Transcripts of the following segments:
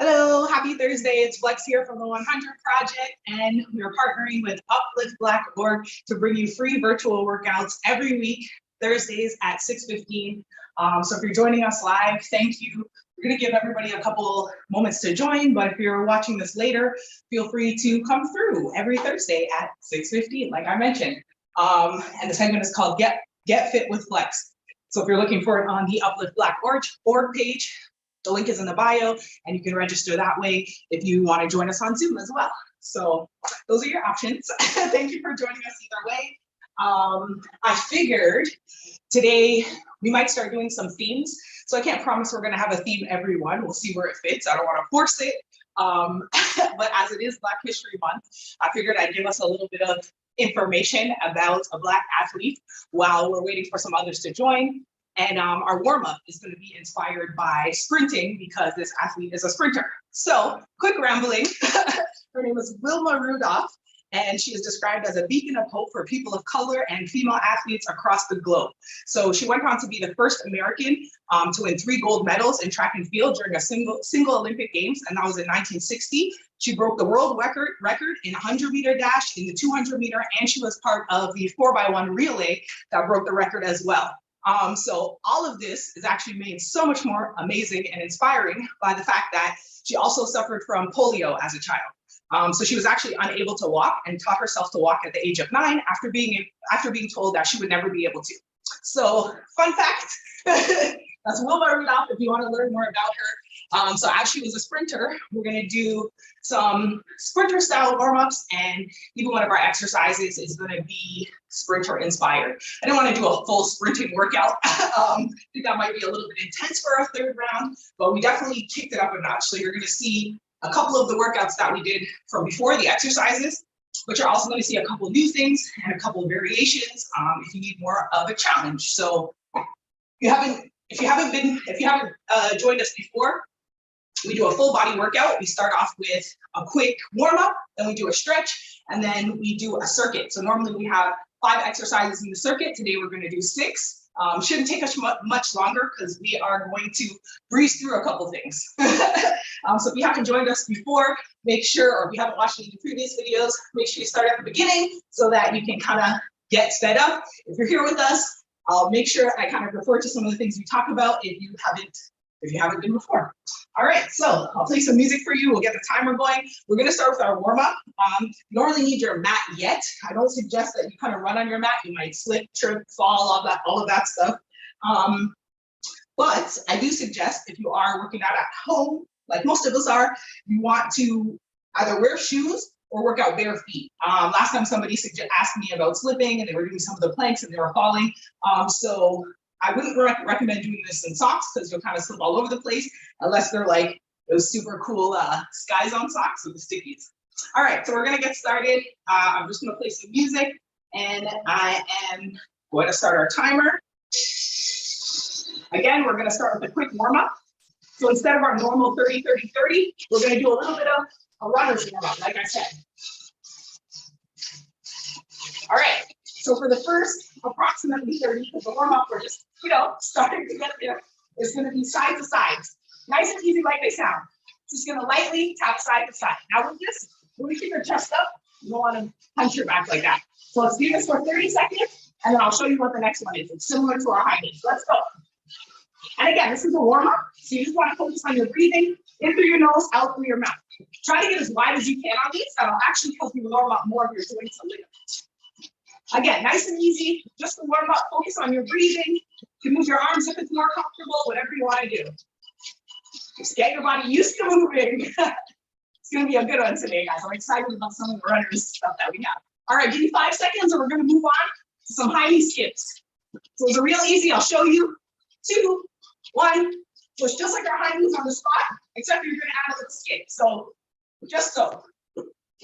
Hello, happy Thursday. It's Flex here from the 100 Project, and we're partnering with UPlift Black.org to bring you free virtual workouts every week, Thursdays at 6:15. So if you're joining us live, thank you. We're going to give everybody a couple moments to join, but if you're watching this later, feel free to come through every Thursday at 6:15, like I mentioned. And the segment is called Get Fit with Flex. So if you're looking for it on the UPlift Black.org page, the link is in the bio, and you can register that way if you want to join us on Zoom as well. So those are your options. Thank you for joining us either way. I figured today we might start doing some themes. So I can't promise we're going to have a theme every one. We'll see where it fits. I don't want to force it. But as it is Black History Month, I figured I'd give us a little bit of information about a Black athlete while we're waiting for some others to join. And our warm-up is going to be inspired by sprinting because this athlete is a sprinter. So, quick rambling. Her name is Wilma Rudolph, and she is described as a beacon of hope for people of color and female athletes across the globe. So she went on to be the first American to win 3 gold medals in track and field during a single Olympic Games, and that was in 1960. She broke the world record in 100-meter dash, in the 200-meter, and she was part of the 4x1 relay that broke the record as well. So all of this is actually made so much more amazing and inspiring by the fact that she also suffered from polio as a child. So she was actually unable to walk and taught herself to walk at the age of 9 after being told that she would never be able to. So fun fact, that's Wilma Rudolph if you want to learn more about her. So as she was a sprinter, we're going to do some sprinter style warm-ups, and even one of our exercises is going to be sprinter inspired. I didn't want to do a full sprinting workout. I think that might be a little bit intense for our third round, but we definitely kicked it up a notch. So you're going to see a couple of the workouts that we did from before, the exercises, but you're also going to see a couple of new things and a couple of variations if you need more of a challenge. So if you haven't joined us before, we do a full body workout. We start off with a quick warm up, then we do a stretch, and then we do a circuit. So normally we have 5 exercises in the circuit. Today we're going to do 6. Shouldn't take us much longer because we are going to breeze through a couple things. So if you haven't joined us before, make sure, or if you haven't watched any of the previous videos, make sure you start at the beginning so that you can kind of get sped up. If you're here with us, I'll make sure I kind of refer to some of the things we talk about if you haven't been before. All right, so I'll play some music for you. We'll get the timer going. We're going to start with our warm-up. You don't really need your mat yet. I don't suggest that you kind of run on your mat. You might slip, trip, fall, all of that stuff. But I do suggest if you are working out at home, like most of us are, you want to either wear shoes or work out bare feet. Last time somebody asked me about slipping and they were doing some of the planks and they were falling. So I wouldn't recommend doing this in socks because you'll kind of slip all over the place unless they're like those super cool Sky Zone socks with the stickies. All right, so we're gonna get started. I'm just gonna play some music and I am going to start our timer. Again, we're gonna start with a quick warm up. So instead of our normal 30, 30, 30, we're gonna do a little bit of a runner's warm up, like I said. All right, so for the first approximately 30, because the warm up, we're just, starting to get there. It's gonna be side to side. Nice and easy like they sound. Just gonna lightly tap side to side. Now with this, when we keep your chest up, you don't wanna punch your back like that. So let's do this for 30 seconds, and then I'll show you what the next one is. It's similar to our high knees. Let's go. And again, this is a warm up, so you just wanna focus on your breathing, in through your nose, out through your mouth. Try to get as wide as you can on these. That'll actually help you warm up more of your joints a little. Again, nice and easy, just to warm up, focus on your breathing. You can move your arms if it's more comfortable, whatever you want to do. Just get your body used to moving. It's going to be a good one today, guys. I'm excited about some of the runners stuff that we have. All right, give me 5 seconds and we're going to move on to some high knee skips. So it's real easy. I'll show you. 2, 1. So it's just like our high knees on the spot, except you're going to add a little skip. So just so.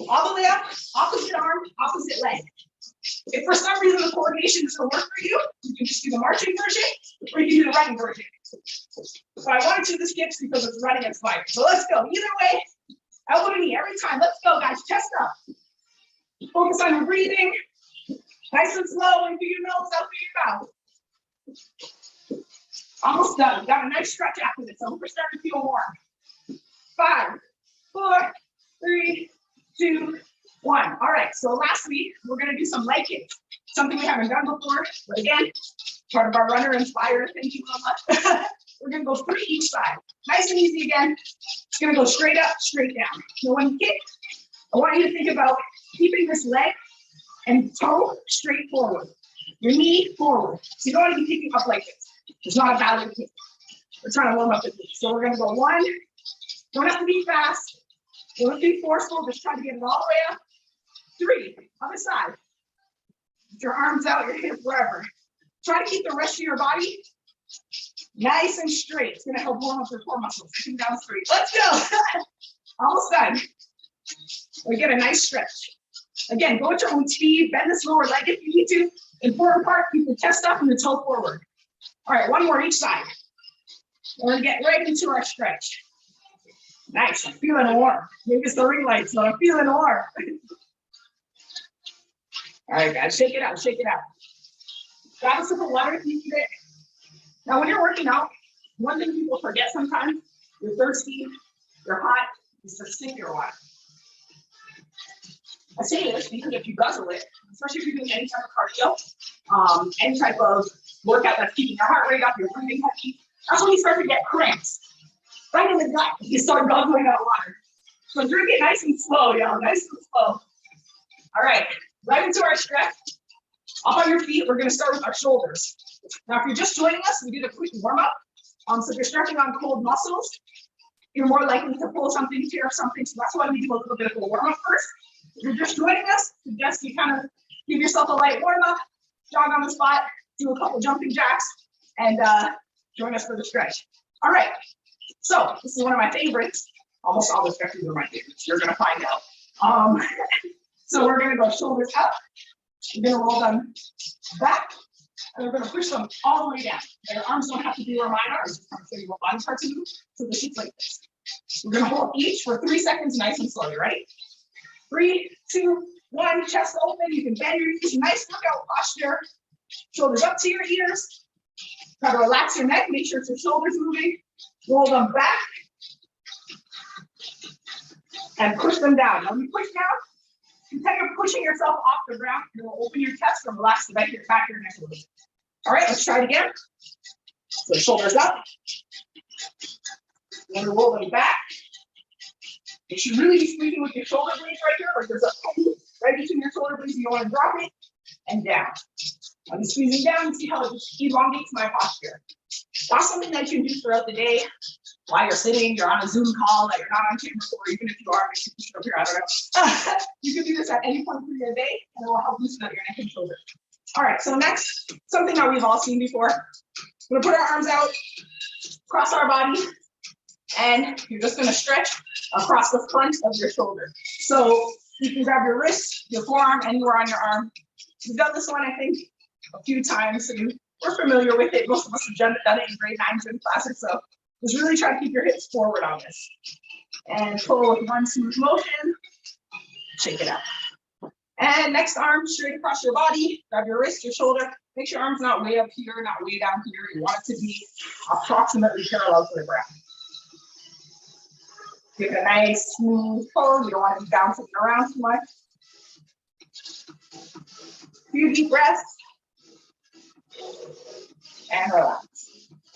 All the way up, opposite arm, opposite leg. If for some reason the coordination doesn't work for you, you can just do the marching version or you can do the running version. So I want to do the skips because it's running inspired. So let's go. Either way, elbow to knee every time. Let's go, guys. Chest up. Focus on your breathing. Nice and slow. In through your nose, out through your mouth. Almost done. Got a nice stretch after this. So we're starting to feel warm. 5, 4, 3, 2, 1. All right, so last week, we're gonna do some leg kicks, something we haven't done before, but again, part of our runner inspired, thank you, Wilma. We're gonna go 3 each side. Nice and easy again. It's gonna go straight up, straight down. So when you kick, I want you to think about keeping this leg and toe straight forward. Your knee forward. So you don't want to be kicking up like this. It's not a valid kick. We're trying to warm up the knee. So we're gonna go 1. Don't have to be fast. Don't have to be forceful. Just try to get it all the way up. 3, other side. Get your arms out, your hips, wherever. Try to keep the rest of your body nice and straight. It's gonna help warm up your core muscles. Sitting down straight. Let's go. Almost done. We get a nice stretch. Again, go at your own speed. Bend this lower leg if you need to. Important part, keep the chest up and the toe forward. All right, 1 more each side. We're gonna get right into our stretch. Nice, I'm feeling warm. Maybe it's the ring light, so I'm feeling warm. All right, guys, shake it out, shake it out. Grab a sip of water if you need it. Now, when you're working out, one thing people forget sometimes, you're thirsty, you're hot, is to sip your water. I say this because if you guzzle it, especially if you're doing any type of cardio, any type of workout that's keeping your heart rate up, you're breathing heavy, that's when you start to get cramps. Right in the gut, you start guzzling out water. So drink it nice and slow, y'all, nice and slow. All right, right into our stretch. Up on your feet, we're gonna start with our shoulders. Now, if you're just joining us, we did a quick warm up. So if you're stretching on cold muscles, you're more likely to pull something, tear something. So that's why we do a little bit of a warm up first. If you're just joining us, suggest you kind of give yourself a light warm up, jog on the spot, do a couple jumping jacks, and join us for the stretch. All right, so this is one of my favorites. Almost all the stretches are my favorites. You're gonna find out. So we're gonna go shoulders up. We're gonna roll them back, and we're gonna push them all the way down. Your arms don't have to be where mine are. Just kind of show you what body parts to do. So the sheet's like this. We're gonna hold each for 3 seconds, nice and slow. You ready? 3, 2, 1. Chest open. You can bend your knees. Nice workout posture. Shoulders up to your ears. Try to relax your neck. Make sure it's your shoulders moving. Roll them back, and push them down. Now, when you push down, you kind of pushing yourself off the ground. You'll open your chest and relax the back of your neck a little bit. All right, let's try it again. So shoulders up. We're gonna roll them back. You should really be squeezing with your shoulder blades right here, or there's a penny right between your shoulder blades. You don't want to drop it, and down. I'm squeezing down. See how it just elongates my posture. That's something that you can do throughout the day. While you're sitting, you're on a Zoom call that you're not on camera for, even if you are, maybe you should up here, I don't know. You can do this at any point through your day, and it will help loosen up your neck and shoulders. All right, so next, something that we've all seen before. We're gonna put our arms out, cross our body, and you're just gonna stretch across the front of your shoulder. So you can grab your wrist, your forearm, anywhere on your arm. We've done this one, I think, a few times, so we're familiar with it. Most of us have done it in grade 9 gym classes, so just really try to keep your hips forward on this. And pull with one smooth motion. Shake it out. And next arm straight across your body. Grab your wrist, your shoulder. Make sure your arm's not way up here, not way down here. You want it to be approximately parallel to the ground. Give it a nice smooth pull. You don't want to be bouncing around too much. Few deep breaths. And relax.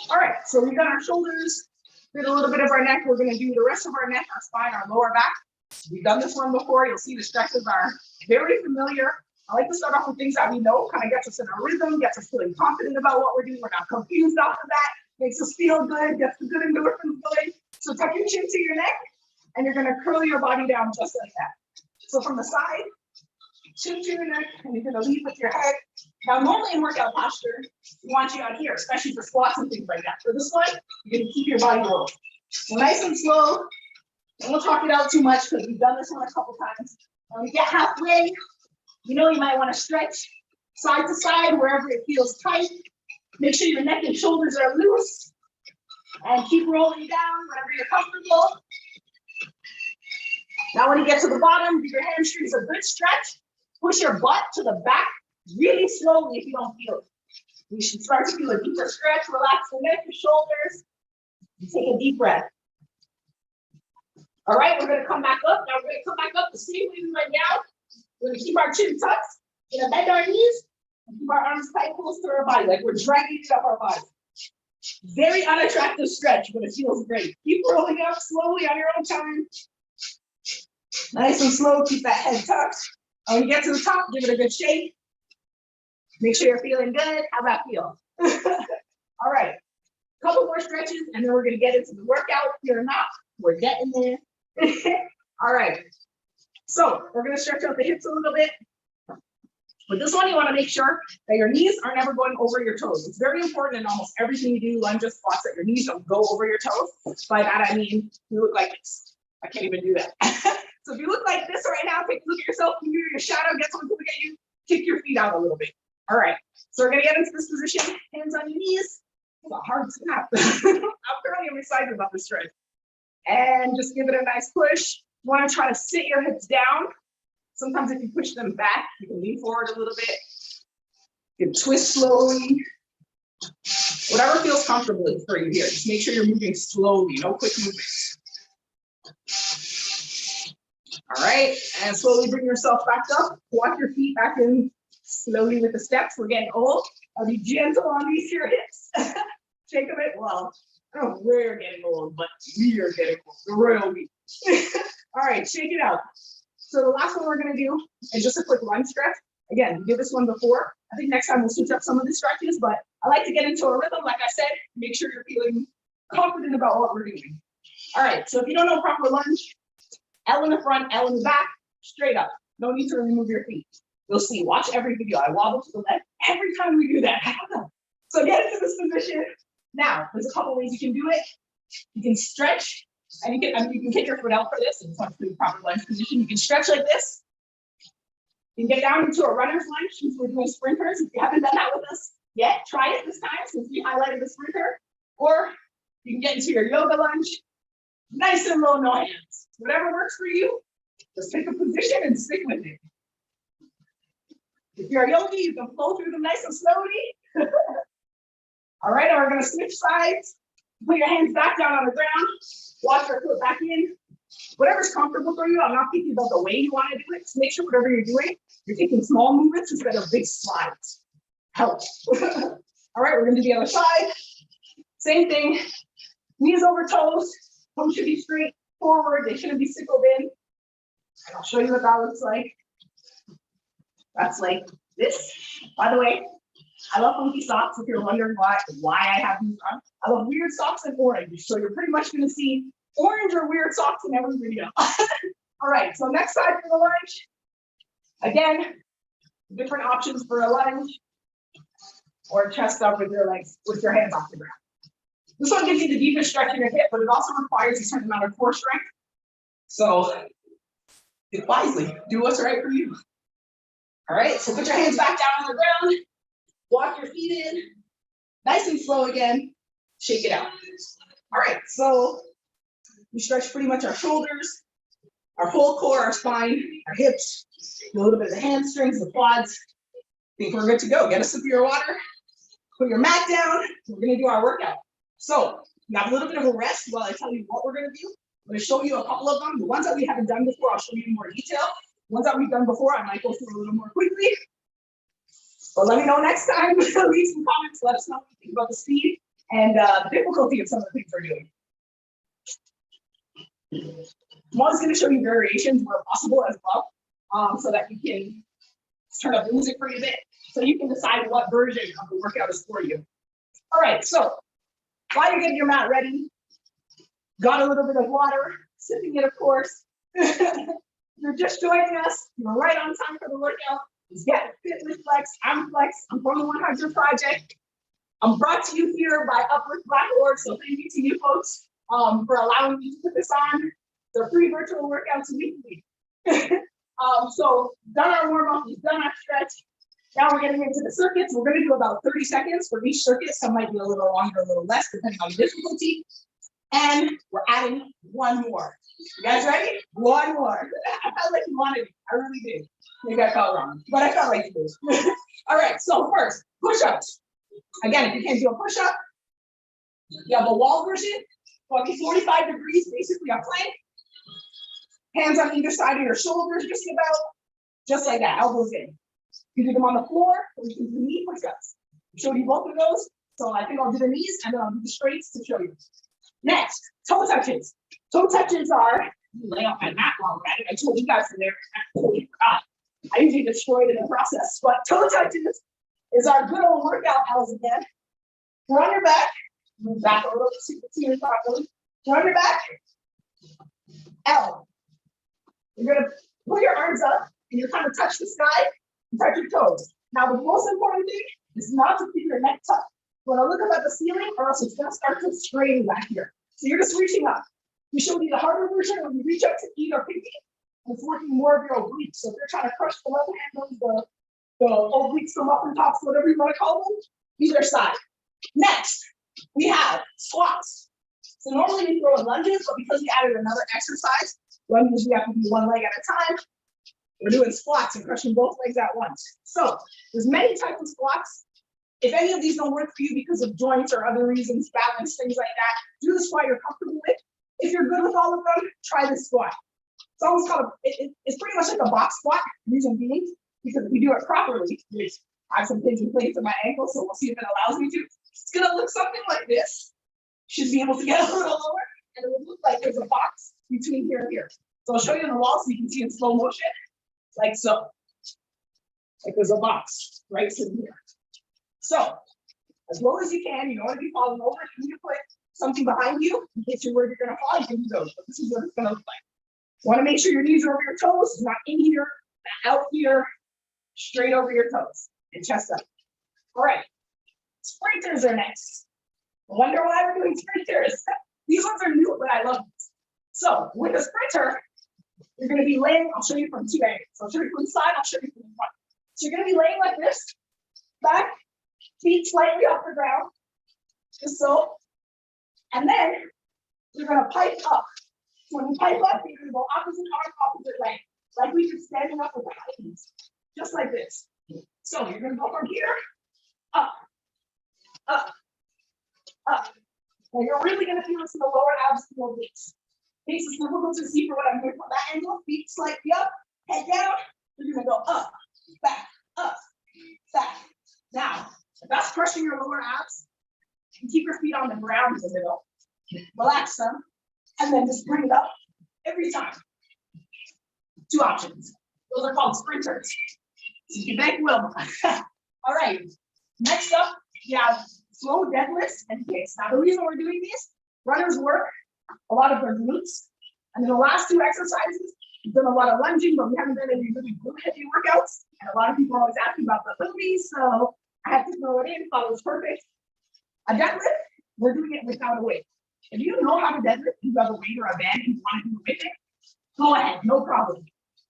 All right, so we've done our shoulders, did a little bit of our neck. We're gonna do the rest of our neck, our spine, our lower back. We've done this one before. You'll see the stretches are very familiar. I like to start off with things that we know, kind of gets us in a rhythm, gets us feeling confident about what we're doing. We're not confused off of that. Makes us feel good, gets the good endorphins going. So tuck your chin to your neck, and you're gonna curl your body down just like that. So from the side, chin to your neck, and you're gonna lead with your head. Now, normally in workout posture, we want you out here, especially for squats and things like that. For this one, you're gonna keep your body low. So nice and slow. Don't talk it out too much because we've done this one a couple times. When we get halfway, you know you might want to stretch side to side wherever it feels tight. Make sure your neck and shoulders are loose. And keep rolling down whenever you're comfortable. Now when you get to the bottom, give your hamstrings a good stretch. Push your butt to the back really slowly if you don't feel it. You should start to feel a deeper stretch. Relax the neck, your shoulders. And take a deep breath. All right, we're gonna come back up. Now we're gonna come back up the same way we went down. We're gonna keep our chin tucked. We're gonna bend our knees and keep our arms tight close to our body, like we're dragging it up our body. Very unattractive stretch, but it feels great. Keep rolling up slowly on your own time. Nice and slow, keep that head tucked. When you get to the top, give it a good shake. Make sure you're feeling good. How's that feel? All right, couple more stretches, and then we're gonna get into the workout. Here or not, we're getting there. All right, so we're gonna stretch out the hips a little bit. With this one, you wanna make sure that your knees are never going over your toes. It's very important in almost everything you do, lunges, squats, that your knees don't go over your toes. By that, I mean, you look like this. I can't even do that. So if you look like this right now, take a look at yourself, mirror your shadow, get someone to look at you, kick your feet out a little bit. All right, so we're gonna get into this position, hands on your knees. It's a hard snap. I'm excited about this stretch. And just give it a nice push. You wanna try to sit your hips down. Sometimes if you push them back, you can lean forward a little bit. You can twist slowly. Whatever feels comfortable for you here. Just make sure you're moving slowly, no quick movements. All right, and slowly bring yourself back up. Walk your feet back in slowly with the steps. We're getting old. I'll be gentle on these here hips. Shake them it. Well, I don't know if we're getting old, but we are getting old. The royal we. All right, shake it out. So the last one we're gonna do is just a quick lunge stretch. Again, we did this one before. I think next time we'll switch up some of the stretches, but I like to get into a rhythm. Like I said, make sure you're feeling confident about what we're doing. All right, so if you don't know proper lunge, L in the front, L in the back, straight up. No need to remove your feet. You'll see, watch every video. I wobble to the left every time we do that. I don't know. So get into this position. Now, there's a couple ways you can do it. You can stretch, and you can kick your foot out for this, and it's not the proper lunge position. You can stretch like this. You can get down into a runner's lunge since we're doing sprinters. If you haven't done that with us yet, try it this time since we highlighted the sprinter. Or you can get into your yoga lunge. Nice and low, no hands. Whatever works for you, just pick a position and stick with it. If you're a yogi, you can flow through them nice and slowly. All right, we're gonna switch sides. Put your hands back down on the ground. Walk your foot back in. Whatever's comfortable for you. I'm not thinking about the way you want to do it. Just make sure whatever you're doing, you're taking small movements instead of big slides. Help. All right, we're gonna do the other side. Same thing. Knees over toes. Toes should be straight forward. They shouldn't be sickled in. And I'll show you what that looks like. That's like this. By the way, I love funky socks. If you're wondering why I have these on, I love weird socks and orange. So you're pretty much going to see orange or weird socks in every video. All right, so next side for the lunge. Again, different options for a lunge or chest up with your legs, with your hands off the ground. This one gives you the deepest stretch in your hip, but it also requires a certain amount of core strength. So do it wisely. Do what's right for you. All right, so put your hands back down on the ground. Walk your feet in. Nice and slow again. Shake it out. All right, so we stretch pretty much our shoulders, our whole core, our spine, our hips, a little bit of the hamstrings, the quads. I think we're good to go. Get a sip of your water. Put your mat down. We're going to do our workout. So you have a little bit of a rest while I tell you what we're going to do. I'm going to show you a couple of them. The ones that we haven't done before, I'll show you in more detail. The ones that we've done before, I might go through a little more quickly. But let me know next time. Leave some comments. Let us know what you think about the speed and the difficulty of some of the things we're doing. I'm always going to show you variations where possible as well, so that you can turn up the music for you a bit, so you can decide what version of the workout is for you. All right, so while you're getting your mat ready, got a little bit of water, sipping it, of course. You're just joining us. You're right on time for the workout. It's Get Fit with Flex. I'm Flex. I'm from the 100 Project. I'm brought to you here by UPlift Black Org, so thank you to you folks for allowing me to put this on. They're free virtual workouts weekly. So done our warm up, we've done our stretch. Now we're getting into the circuits. We're going to do about 30 seconds for each circuit. Some might be a little longer, a little less, depending on the difficulty. And we're adding one more. You guys ready? One more. I felt like you wanted it. I really did. Maybe I felt wrong, but I felt like you did. All right, so first, push-ups. Again, if you can't do a push-up, you have a wall version, walking 45 degrees, basically a plank. Hands on either side of your shoulders, just like that, elbows in. You do them on the floor, or you can do knee push-ups. Showed you both of those, so I think I'll do the knees and then I'll do the straights to show you. Next, toe touches. Toe touches are, lay off my mat while we're at it. I told you guys in there, I totally forgot. I usually destroy it in the process, but toe touches is our good old workout, L's again. You're on your back, move back a little so you can see your properly. You're on your back, L. You're gonna put your arms up and you're kind of touch the sky and touch your toes. Now, the most important thing is not to keep your neck tucked. You want to look up at the ceiling or else it's gonna start to strain back here. So you're just reaching up. We showed you the harder version when you reach up to eat or pinky. It's working more of your obliques. So if you're trying to crush the left hand, the obliques, the muffin tops, whatever you want to call them, either side. Next, we have squats. So normally we throw in lunges, but because we added another exercise, lunges we have to do one leg at a time. We're doing squats and crushing both legs at once. So there's many types of squats. If any of these don't work for you because of joints or other reasons, balance, things like that, do the squat you're comfortable with. If you're good with all of them, try this squat. It's almost called it's pretty much like a box squat, reason being, because if you do it properly, which I have some things in place in my ankle, so we'll see if it allows me to. It's gonna look something like this. Should be able to get a little lower, and it will look like there's a box between here and here. So I'll show you on the wall so you can see in slow motion, like so. Like there's a box right sitting here. So as low as you can, you don't want to be falling over. You need to put something behind you in case you're worried you're gonna fall. You can do those, but this is what it's gonna look like. Want to make sure your knees are over your toes, not in here, out here, straight over your toes, and chest up. All right, sprinters are next. I wonder why we're doing sprinters. These ones are new, but I love them. So with a sprinter, you're going to be laying, I'll show you from two angles. I'll show you from the side, I'll show you from the front. So you're going to be laying like this, back, feet slightly off the ground, just so. And then you're going to pipe up. So when you pipe up, you're going to go opposite arm, opposite leg, like we did standing up with the high knees, just like this. So you're going to go from here, up, up, up. Now you're really going to feel this in the lower abs and obliques. Face is difficult to see for what I'm doing from that angle. Feet slightly up, head down. You're going to go up, back, up, back. Now, if that's crushing your lower abs, you keep your feet on the ground in the middle. Relax them, and then just bring it up every time. Two options. Those are called sprinters. So you can thank Wilma. All right. Next up, we have slow deadlifts and kicks. Now, the reason we're doing these, runners work a lot of their glutes. And in the last two exercises, we've done a lot of lunging, but we haven't done any really glute heavy workouts. And a lot of people are always asking about the movies, so I had to throw it in, thought it was perfect. A deadlift, we're doing it without a weight. If you know how to deadlift, you have a weight or a band, and you want to do it with it, go ahead, no problem.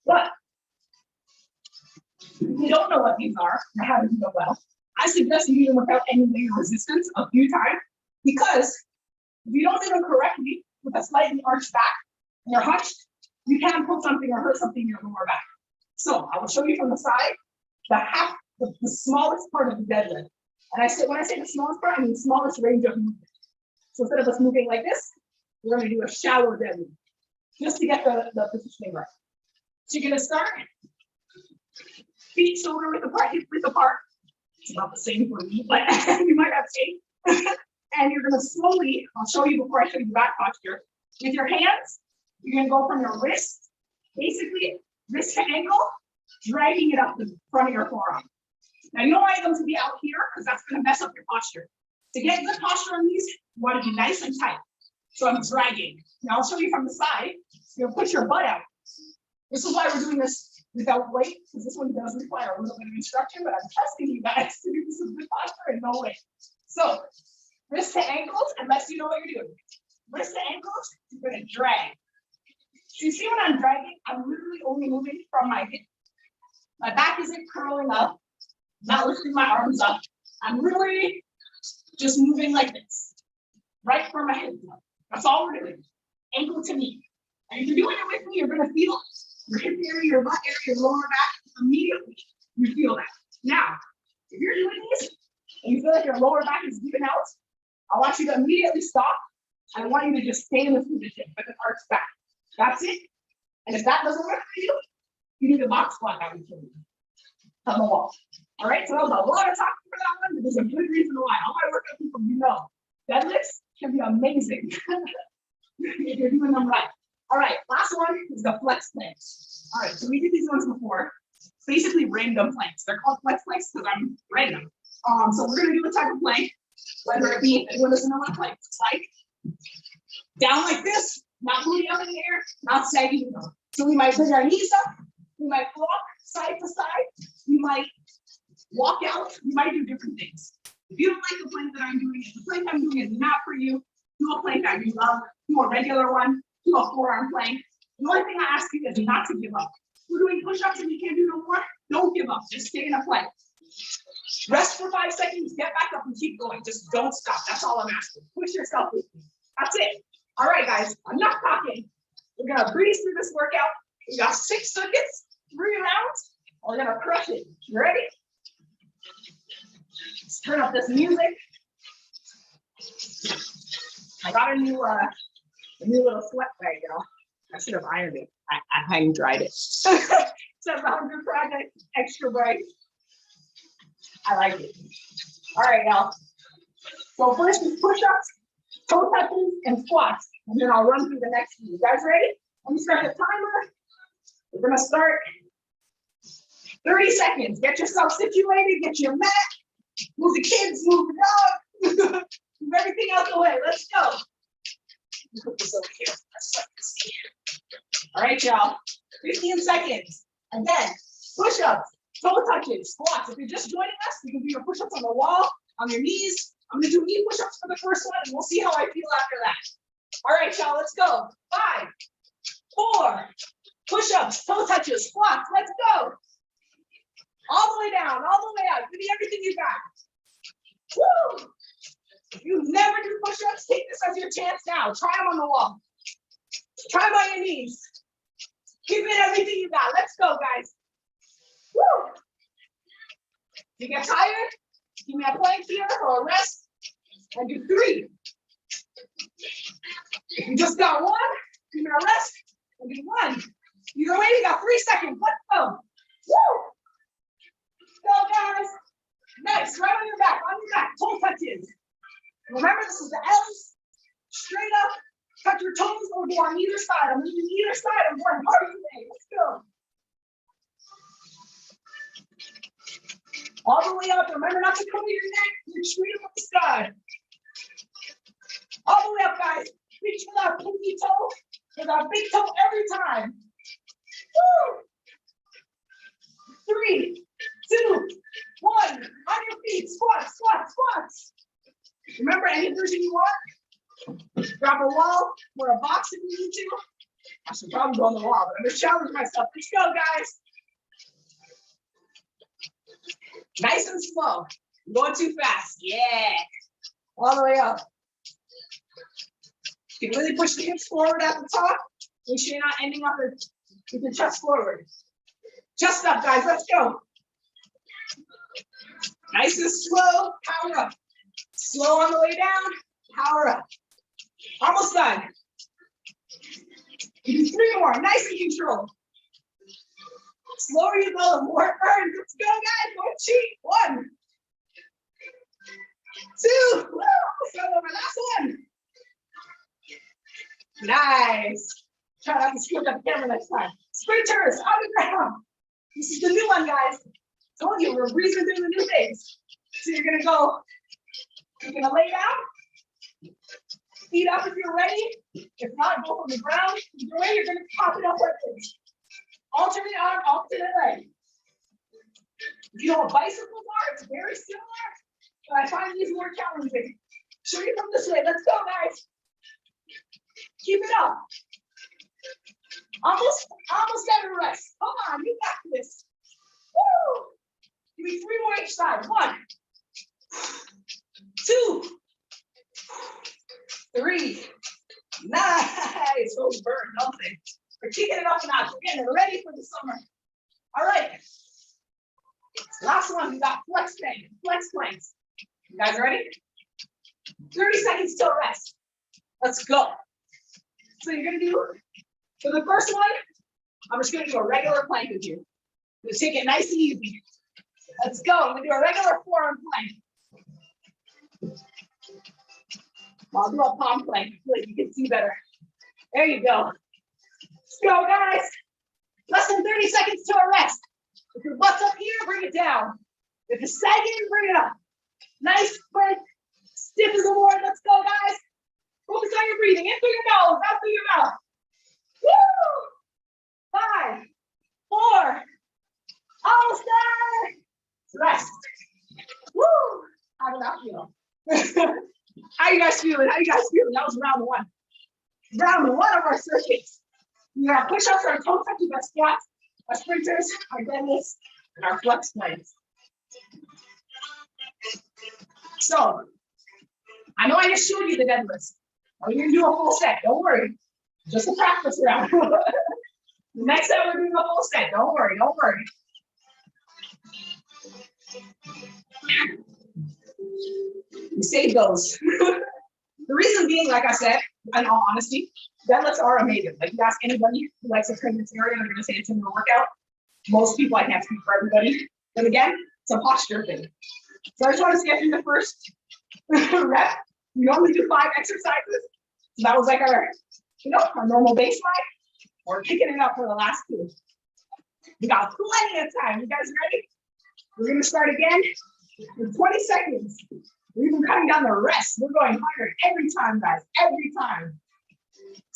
But if you don't know what these are, or how to do them well, I suggest you do them without any weight or resistance a few times, because if you don't do them correctly with a slightly arched back and you're hunched, you can pull something or hurt something in your lower back. So I will show you from the side the smallest part of the deadlift. And when I say the smallest part, I mean the smallest range of movement. So instead of us moving like this, we're going to do a shallow deadlift just to get the positioning right. So you're going to start feet shoulder width apart, hip width apart. It's not the same for me, but you might have seen. And you're going to slowly, I'll show you before I show you the back posture. With your hands, you're going to go from your wrist, basically wrist to ankle, dragging it up the front of your forearm. Now you don't want them to be out here because that's going to mess up your posture. To get good posture on these, you want to be nice and tight. So I'm dragging. Now I'll show you from the side. You're going to push your butt out. This is why we're doing this without weight, because this one does require a little bit of instruction, but I'm testing you guys to do this with good posture and no weight. So wrist to ankles, and let's you know what you're doing. Wrist to ankles, you're going to drag. So you see when I'm dragging, I'm literally only moving from my hip. My back isn't curling up, not lifting my arms up. I'm really just moving like this, right from my hip. That's all we're doing, ankle to knee. And if you're doing it with me, you're going to feel your hip area, your butt area, your lower back, immediately you feel that. Now, if you're doing this and you feel like your lower back is giving out, I want you to immediately stop. I want you to just stay in this position with the arch back. That's it. And if that doesn't work for you, you need a box squat that we can on the wall. All right, so that was a lot of talking for that one, but there's a good reason why. All my workout people, you know, deadlifts can be amazing if you're doing them right. All right, last one is the flex planks. All right, so we did these ones before. It's basically random planks. They're called flex planks because I'm random. So we're gonna do a type of plank, whether it be, anyone doesn't know what a plank looks like. Down like this, not moving up in the air, not sagging. So we might bring our knees up, we might walk side to side, we might walk out, we might do different things. If you don't like the plank that I'm doing, if the plank I'm doing is not for you, do a plank that you love, do a regular one, do a forearm plank. The only thing I ask you is not to give up. We're doing push-ups and you can't do no more, don't give up, just stay in a plank. Rest for 5 seconds, get back up and keep going. Just don't stop. That's all I'm asking. Push yourself with me. That's it. All right, guys, I'm not talking. We're gonna breeze through this workout. We got 6 circuits, 3 rounds. We're gonna crush it. You ready? Let's turn up this music. I got a new little sweat bag, y'all. I should have ironed it. I hang dried it. It's a Hunter Project, extra bright. I like it. All right, y'all. So first is push-ups, toe touches, and squats. And then I'll run through the next few. You guys ready? Let me start the timer. We're gonna start 30 seconds. Get yourself situated, get your mat, move the kids, move the dog, move everything out the way. Let's go. Put this over here. All right, y'all. 15 seconds. Again, push-ups, toe touches, squats. If you're just joining us, you can do your push-ups on the wall, on your knees. I'm gonna do knee push-ups for the first one, and we'll see how I feel after that. All right, y'all, let's go. 5, 4, push-ups, toe touches, squats. Let's go. All the way down, all the way out. Give me everything you got. Woo! If you never do push-ups, take this as your chance now. Try them on the wall. Try them on your knees. Give it everything you got. Let's go, guys. Woo! You get tired? Give me a plank here or a rest. And do 3. If you just got 1, give me a rest and do 1. Either way, you got 3 seconds. Let's go. Woo! Go, guys. Nice. Right on your back. Toe touches. Remember, this is the L's. Straight up. Touch your toes. We'll go on either side. I'm leaving either side. I'm going harder today. Let's go. All the way up. Remember not to cover your neck. You're straight up the sky. All the way up, guys. Reach for that pinky toe. For that big toe every time. Woo! 3, 2, 1. On your feet. Squats, squats, squats. Remember, any version you want. Grab a wall or a box if you need to. I should probably go on the wall, but I'm gonna challenge myself. Let's go, guys. Nice and slow. I'm going too fast. Yeah. All the way up. You can really push the hips forward at the top. Make sure you're not ending up with your chest forward. Chest up, guys. Let's go. Nice and slow. Power up. Slow on the way down. Power up. Almost done. You do 3 more. Nice and controlled. Slower you go, the more it burns. Let's go, guys. Don't cheat. 1, 2. Woo! So over. Last one. Nice. Try not to scoop up the camera next time. Sprinters on the ground. This is the new one, guys. Told you, we're breezing through the new things. So you're gonna go, you're gonna lay down, feet up if you're ready. If not, go from the ground. Either way, you're gonna pop it up like this. Alternate arm, alternate leg. If you know what bicycle bar, it's very similar, but I find these more challenging. Show you from this way. Let's go, guys. Keep it up. Almost at a rest. Come on, you got this. Woo! Give me 3 more each side. 1, 2, 3. Nice. Those burn, don't they? We're kicking it up a notch. We're getting ready for the summer. All right. Last one. We got flex planks. You guys ready? 30 seconds till rest. Let's go. So you're gonna do, for the first one, I'm just gonna do a regular plank with you. We'll take it nice and easy. Let's go. I'm gonna do a regular forearm plank. I'll do a palm plank so you can see better. There you go. Let's go, guys. Less than 30 seconds to a rest. If your butt's up here, bring it down. If it's sagging, bring it up. Nice plank. Stiff as a board. Let's go, guys. Focus on your breathing. In through your nose, out through your mouth. Woo! 5, 4, almost there. Rest. Woo! How did that feel? How you guys feeling? How you guys feeling? That was round 1. Round 1 of our circuits. We have push-ups, our toe touches, our squats, our sprinters, our deadlifts, and our flex planks. So, I know I just showed you the deadlifts. We're gonna do a full set, don't worry. Just a practice round. The next time we're doing a full set, don't worry, don't worry. We save those. The reason being, like I said, in all honesty, deadlifts are amazing. Like, you ask anybody who likes to train this area, they're gonna say it's in the workout. Most people, I can't speak for everybody. But again, it's a posture thing. So I just want to get through the first rep. We normally do 5 exercises. So that was like our, our normal baseline. We're kicking it up for the last 2. We got plenty of time. You guys ready? We're gonna start again in 20 seconds. We're even cutting down the rest. We're going harder every time, guys, every time.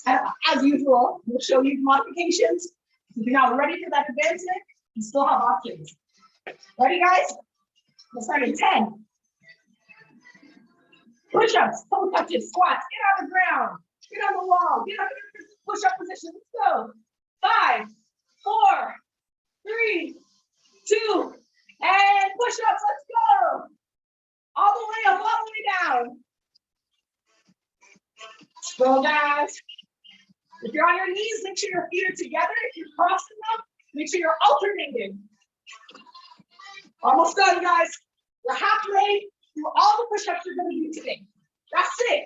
And as usual, we'll show you modifications. If you're not ready for that advancement, you still have options. Ready, guys? We'll start in 10. Push-ups, toe touches, squats, get on the ground, get on the wall, get up in your push-up position. Let's go. 5, 4, 3, 2, and push-ups. Let's go. All the way up, all the way down. Go, guys. If you're on your knees, make sure your feet are together. If you're crossing them, make sure you're alternating. Almost done, guys. We're halfway through all the push-ups you're going to do today. That's it.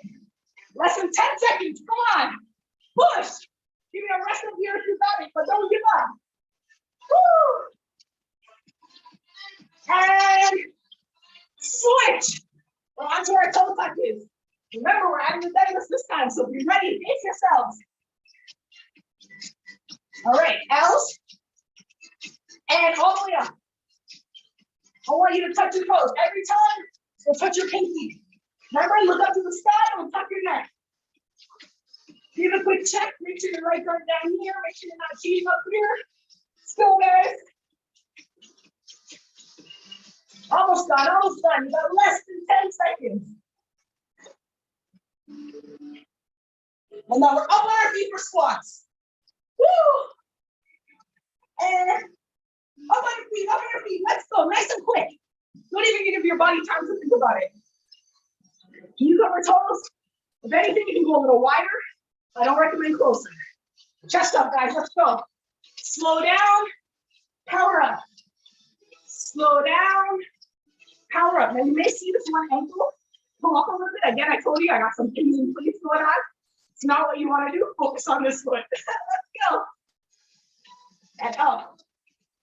Less than 10 seconds. Come on. Push. Give me a rest of here if you got it, but don't give up. Woo! And switch. We're onto our toe touches. Remember, we're adding the deadlifts this time, so be ready. Pace yourselves. All right, L's. And all the way up. I want you to touch your toes every time. So touch your pinky. Remember, look up to the sky and tuck your neck. Give a quick check. Make sure your right arm down here. Make sure you're not cheating up here. Still, guys. Almost done, almost done. You got less than 10 seconds. And now we're up on our feet for squats. Woo! And up on your feet, up on your feet. Let's go, nice and quick. Don't even give your body time to think about it. Can you cover toes? If anything, you can go a little wider. I don't recommend closer. Chest up, guys, let's go. Slow down, power up. Slow down, power up. Now you may see this one ankle pull up a little bit. Again, I told you I got some things in place going on. It's not what you want to do. Focus on this foot. Let's go. And up.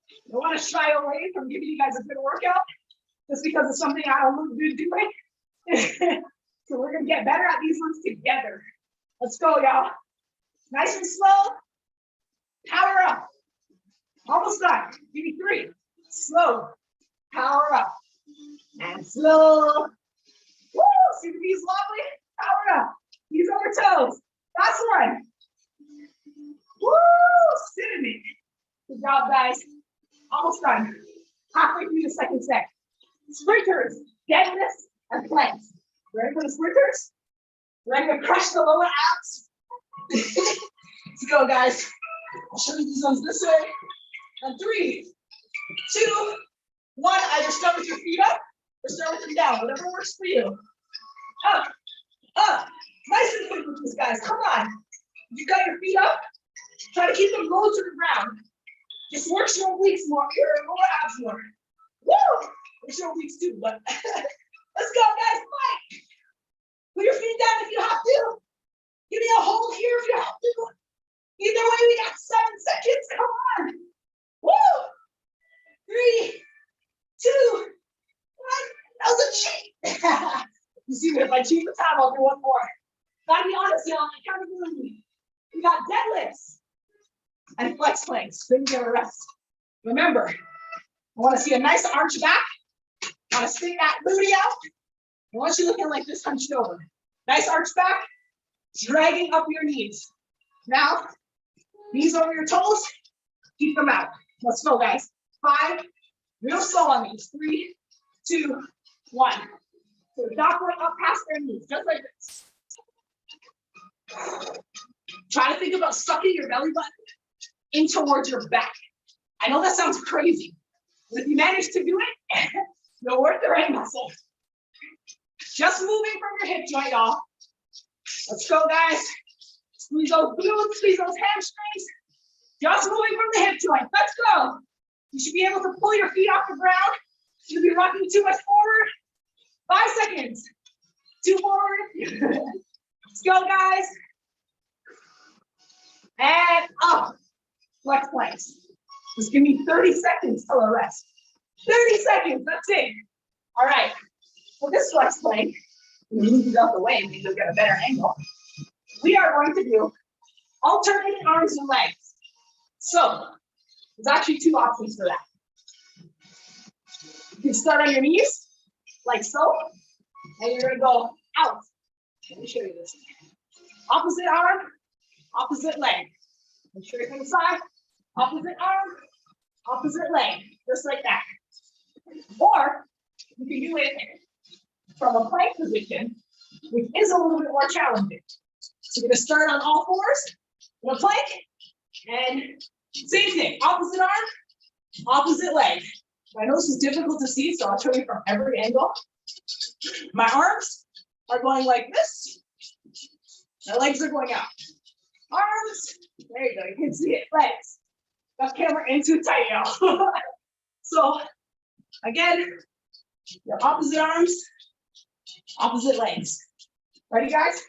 I don't want to shy away from giving you guys a good workout just because it's something I don't look good doing. So we're going to get better at these ones together. Let's go, y'all. Nice and slow. Power up. Almost done. Give me 3. Slow. Power up. And slow. Woo! See the knees lovely? Power up. Knees over toes. Last one. Woo! Sit in it. Good job, guys. Almost done. Halfway through the second set. Sprinters, deadlifts, and planks. Ready for the sprinters? Ready to crush the lower abs? Let's go, guys. I'll show you these ones this way. And 3, 2, 1. Either start with your feet up or start with them down. Whatever works for you. Up, up. Nice and quick with these guys. Come on. You got your feet up. Try to keep them low to the ground. Just work your obliques more, your lower abs more. Woo! Work your obliques too, but let's go, guys. Fight. Put your feet down if you have to. Give me a hold here if you have to. Either way, we got 7 seconds. Come see me, if I cheat the time, I'll do one more. Gotta be honest, y'all, accountability. We got deadlifts and flex planks, then get a rest. Remember, I wanna see a nice arch back. I wanna stick that booty out. I want you looking like this hunched over. Nice arch back, dragging up your knees. Now, knees over your toes, keep them out. Let's go, guys. 5, real slow on these. 3, 2, 1. So not going up past their knees, just like this. Try to think about sucking your belly button in towards your back. I know that sounds crazy, but if you manage to do it, you'll work the right muscle. Just moving from your hip joint, y'all. Let's go, guys. Squeeze those glutes, squeeze those hamstrings. Just moving from the hip joint. Let's go. You should be able to pull your feet off the ground. You'll be rocking too much forward. 5 seconds. 2 forward. Let's go, guys. And up. Flex planks. Just give me 30 seconds till a rest. 30 seconds, that's it. All right, for this flex plank, I'm gonna move these out the way and you'll get a better angle. We are going to do alternating arms and legs. So, there's actually 2 options for that. You can start on your knees, like so, and you're gonna go out. Let me show you this. Opposite arm, opposite leg. Make sure you're from the side, opposite arm, opposite leg, just like that. Or you can do it from a plank position, which is a little bit more challenging. So you're gonna start on all 4s in a plank, and same thing, opposite arm, opposite leg. I know this is difficult to see, so I'll show you from every angle. My arms are going like this. My legs are going out. Arms, there you go, you can see it, legs. That camera in too tight, y'all. So, again, your opposite arms, opposite legs. Ready, guys?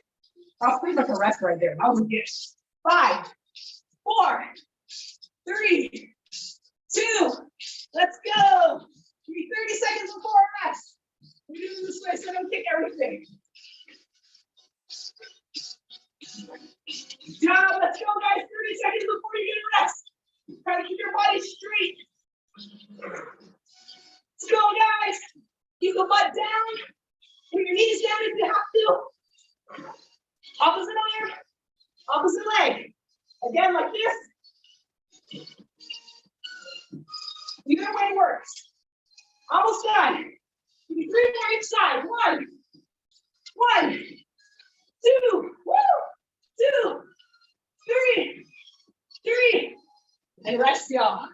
I'll pretty much a rest right there. That was a gift. 5, 4, 3, 2, let's go. Give me 30 seconds before a rest. We do this way so I don't kick everything. Down, let's go, guys. 30 seconds before you get a rest. Try to keep your body straight. Let's go, guys. Keep the butt down. Put your knees down if you have to. Opposite arm, opposite leg. Again, like this. Either way works. Almost done. Give me 3 more each side. 1, 1, 2, woo, 2, 3, 3. And rest, y'all.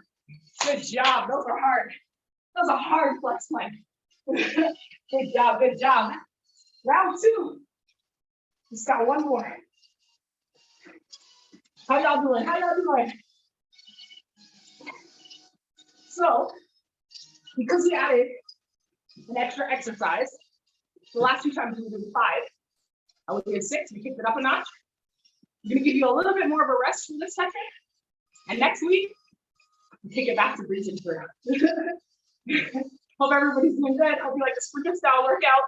Good job. Those are hard. Those are hard flex plank. Good job, good job. Round 2. Just got 1 more. How y'all doing? How y'all doing? So, because we added an extra exercise, the last 2 times we did 5, I we did 6, we kicked it up a notch. I'm gonna give you a little bit more of a rest for this session. And next week, we take it back to breathing through. Hope everybody's doing good. Hope you like the sprint style workout.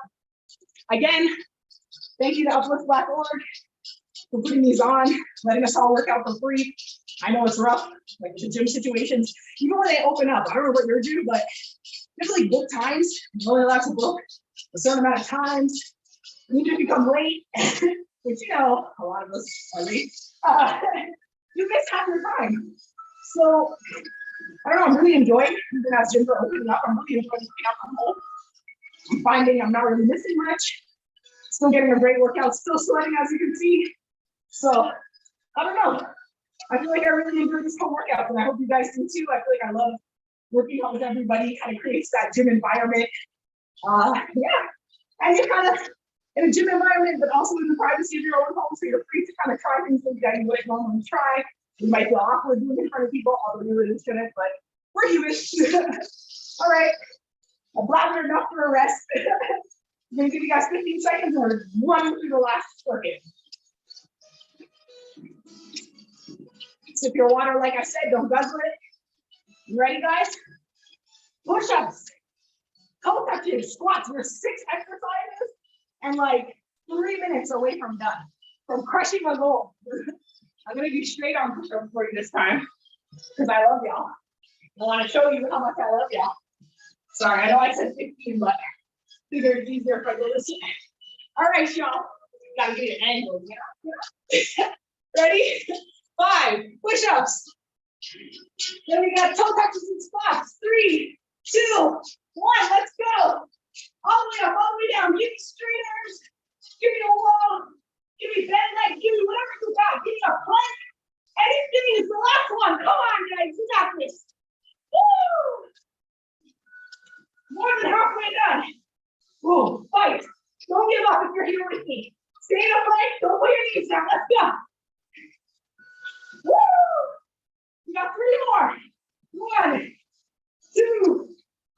Again, thank you to UPlift.org for putting these on, letting us all work out for free. I know it's rough, like the gym situations, even when they open up. I don't know what you're doing, but usually book times, you're only allowed to book a certain amount of times. You need to become late, which, you know, a lot of us are late. You miss half your time. So, I don't know, I'm really enjoying even as gyms are opening up. I'm really enjoying looking out from home. I'm finding I'm not really missing much. Still getting a great workout, still sweating as you can see. So, I don't know. I feel like I really enjoyed this whole workout, and I hope you guys do too. I feel like I love working out with everybody, kind of creates that gym environment. Yeah, and you're kind of in a gym environment, but also in the privacy of your own home, so you're free to kind of try things that you wouldn't normally try. You might feel awkward doing it in front of people, although you really shouldn't, but we're human. All right, I blabbered enough for a rest. I'm gonna give you guys 15 seconds and we're running through the last circuit. Sip your water, like I said, don't guzzle it. You ready, guys? Push-ups, toe touches, squats. There's 6 exercises. and like 3 minutes away from done, from crushing a goal. I'm gonna do straight arm push-ups for you this time, because I love y'all. I want to show you how much I love y'all. Sorry, I know I said 15, but figure it's easier if I go this way. All right, y'all. Gotta get an angle, yeah. Ready? 5 push-ups. Then we got toe touches and squats. 3, 2, 1. Let's go. All the way up, all the way down. Give me straight arms. Give me a wall. Give me bend legs. Give me whatever you got. Give me a plank. Anything is the last one. Come on, guys. You got this. Woo! More than halfway done. Whoa, fight. Don't give up if you're here with me. Stay in a plank. Don't put your knees down. Let's go. Woo! We got 3 more. 1, 2,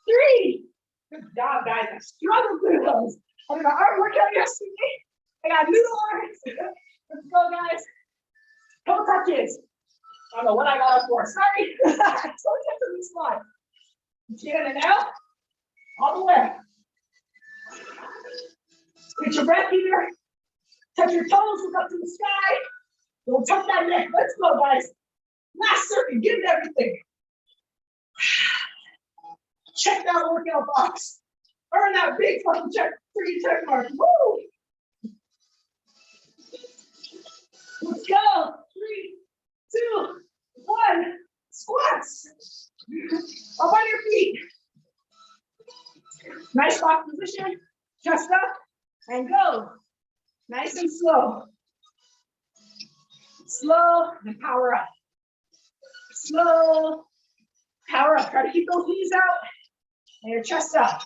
3. Good job, guys. I struggled through those. I did an arm workout yesterday. I got noodle arms. Let's go, guys. Toe touches. I don't know what I got up for. Sorry. Toe touches and squat. Get it out. All the way. Get your breath here. Touch your toes. Look up to the sky. Don't tuck that neck. Let's go, guys. Last circuit. Give it everything. Check that workout box. Earn that big fucking check. 3 check mark. Woo! Let's go. 3, 2, 1. Squats. Up on your feet. Nice lock position. Chest up and go. Nice and slow. Slow and power up. Slow. Power up. Try to keep those knees out and your chest up.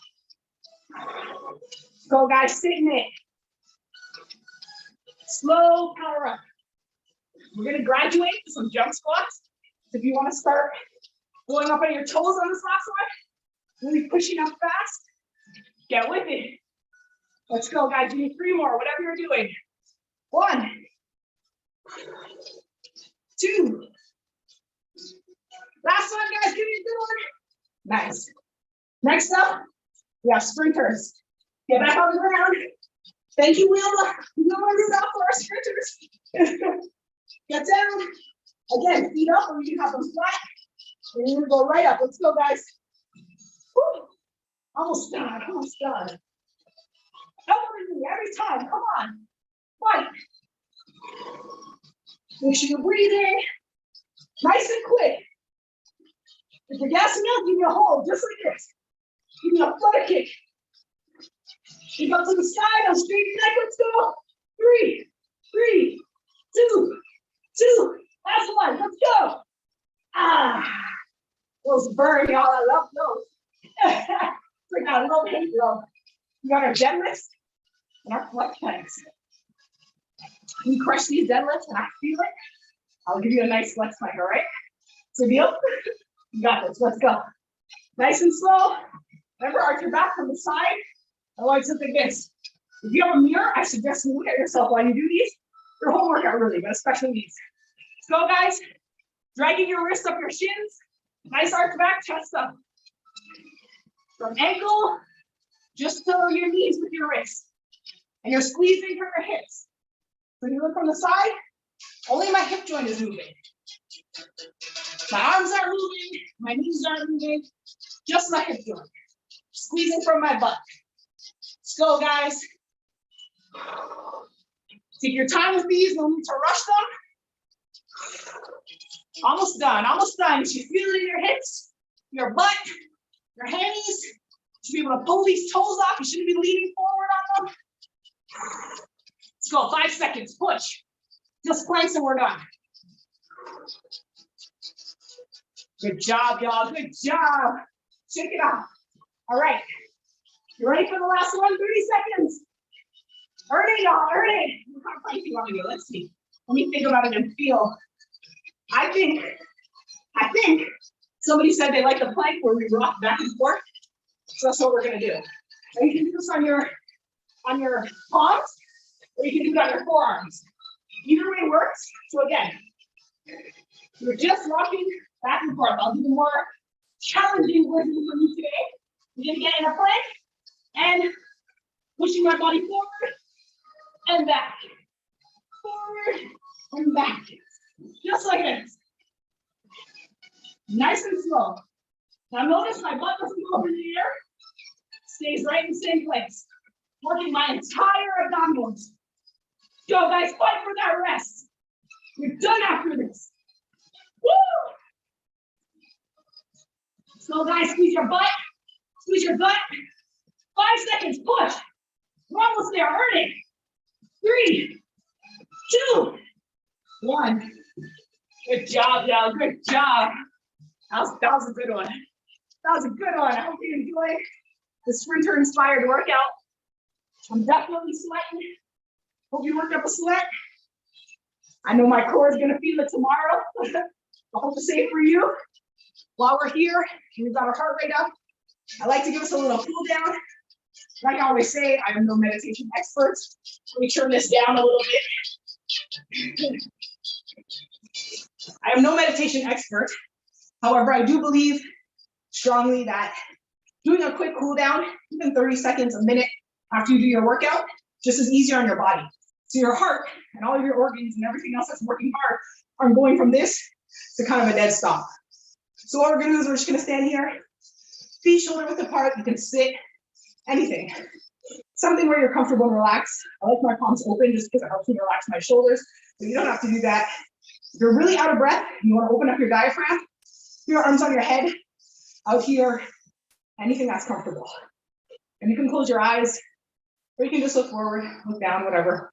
Go, guys. Sit in it. Slow power up. We're going to graduate to some jump squats. So if you want to start going up on your toes on this last one, really pushing up fast, get with it. Let's go, guys. Give me 3 more, whatever you're doing. 1, 2. Last one, guys. Give me a good one. Nice. Next up, we have sprinters. Get back on the ground. Thank you, Wilma. Wilma Rudolph for our sprinters. Get down. Again, feet up, or you can have them flat. And you're gonna go right up. Let's go, guys. Woo. Almost done. Almost done. Every time. Come on. Fight. Make sure you're breathing. Nice and quick. If you're gassing out, give me a hold, just like this. Give me a flutter kick. Keep up to the sky, now straight neck, let's go. 3, 2, 2. Last one, let's go. Those burn, y'all. I love those. It's like I love hate love. We got our deadlifts and our flex planks. We crush these deadlifts and I feel it. I'll give you a nice flex plank, all right? So deal? You got this. Let's go. Nice and slow. Remember, arch your back from the side. Otherwise, look like this. If you have a mirror, I suggest you look at yourself while you do these. Your whole workout, really, but especially these. Let's go, guys. Dragging your wrists up your shins. Nice arch back, chest up. From ankle, just to your knees with your wrists. And you're squeezing from your hips. So you look from the side, only my hip joint is moving. My arms aren't moving, my knees aren't moving, just my hip joint. Squeezing from my butt. Let's go, guys. Take your time with these, no need to rush them. Almost done, almost done. You should feel it in your hips, your butt, your hammies. You should be able to pull these toes off. You shouldn't be leaning forward on them. Let's go, 5 seconds, push. Just planks and we're done. Good job, y'all, good job. Shake it off. All right, you ready for the last one? 30 seconds. Earn it, y'all, earn it. What kind of plank do you want to do? Let's see. Let me think about it and feel. I think somebody said they like the plank where we rock back and forth. So that's what we're gonna do. And you can do this on your palms, or you can do it on your forearms. Either way works. So again, we're just rocking back and forth. I'll do the more challenging version for you today. You're gonna get in a plank and Pushing my body forward and back. Forward and back. Just like this. Nice and slow. Now notice my butt doesn't go up in the air. Stays right in the same place. Working my entire abdominals. Go guys, fight for that rest. You're done after this. Woo! So guys, squeeze your butt. Squeeze your butt. 5 seconds, push. We're almost there, earn it. 3, 2, 1. Good job, y'all, good job. That was a good one. That was a good one. I hope you enjoyed the sprinter inspired workout. I'm definitely sweating. Hope you worked up a sweat. I know my core is gonna feel it tomorrow. I hope the same for you. While we're here, and we've got our heart rate up, I like to give us a little cool down. Like I always say, I am no meditation expert. Let me turn this down a little bit. I am no meditation expert. However, I do believe strongly that doing a quick cool down, even 30 seconds, a minute after you do your workout, just is easier on your body. So your heart and all of your organs and everything else that's working hard are going from this to kind of a dead stop. So what we're gonna do is we're just gonna stand here, feet shoulder width apart. You can sit, anything. Something where you're comfortable and relaxed. I like my palms open just because it helps me relax my shoulders, but you don't have to do that. If you're really out of breath, you wanna open up your diaphragm, your arms on your head, out here, anything that's comfortable. And you can close your eyes, or you can just look forward, look down, whatever.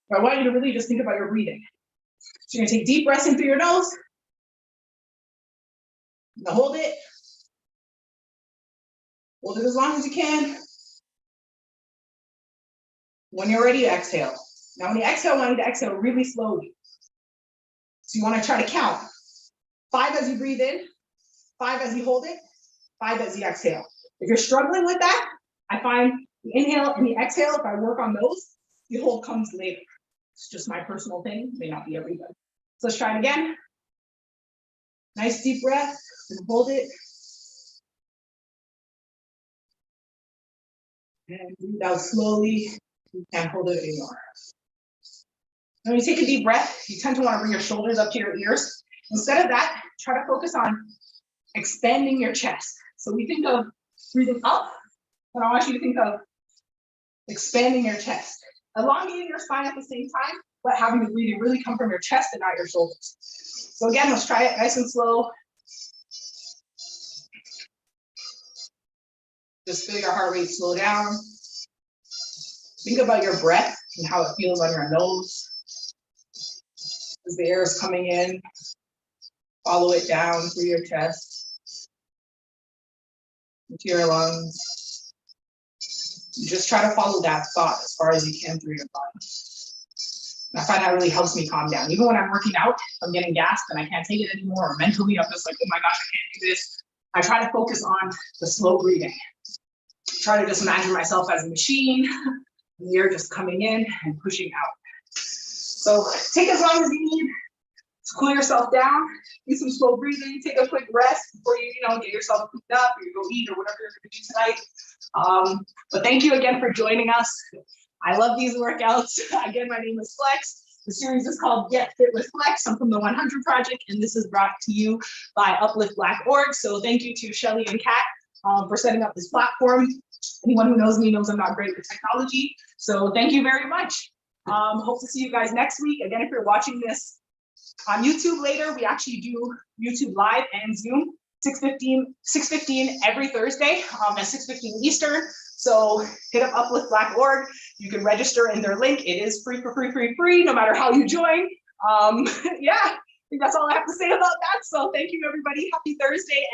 But I want you to really just think about your breathing. So you're gonna take deep breaths in through your nose. Now hold it. Hold it as long as you can. When you're ready, exhale. Now when you exhale, I want you to exhale really slowly. So you want to try to count 5 as you breathe in, 5 as you hold it, 5 as you exhale. If you're struggling with that, I find the inhale and the exhale, if I work on those, the hold comes later. It's just my personal thing, may not be everybody. So let's try it again. Nice deep breath, and hold it. And breathe out slowly. You can't hold it anymore. When you take a deep breath, you tend to want to bring your shoulders up to your ears. Instead of that, try to focus on expanding your chest. So we think of breathing up, and I want you to think of expanding your chest. Elongating your spine at the same time, but having the breathing really come from your chest and not your shoulders. So again, let's try it nice and slow. Just feel your heart rate slow down. Think about your breath and how it feels on your nose. As the air is coming in, follow it down through your chest, into your lungs. Just try to follow that thought as far as you can through your body. And I find that really helps me calm down. Even when I'm working out, I'm getting gassed and I can't take it anymore, or mentally I'm just like, oh my gosh, I can't do this. I try to focus on the slow breathing. Try to just imagine myself as a machine, the air just coming in and pushing out. So take as long as you need to cool yourself down, do some slow breathing, take a quick rest before you get yourself cleaned up, or you go eat or whatever you're gonna do tonight. But thank you again for joining us. I love these workouts. Again, my name is Flex. The series is called Get Fit with Flex. I'm from the 100 Project, and this is brought to you by UPlift Black.org. So thank you to Shelly and Kat for setting up this platform. Anyone who knows me knows I'm not great with technology. So thank you very much. Hope to see you guys next week. Again, if you're watching this on YouTube later, we actually do YouTube Live and Zoom, 6:15 every Thursday at 6:15 Eastern. So hit up UPlift Black.org. You can register in their link. It is free, no matter how you join. Yeah, I think that's all I have to say about that. So thank you, everybody. Happy Thursday.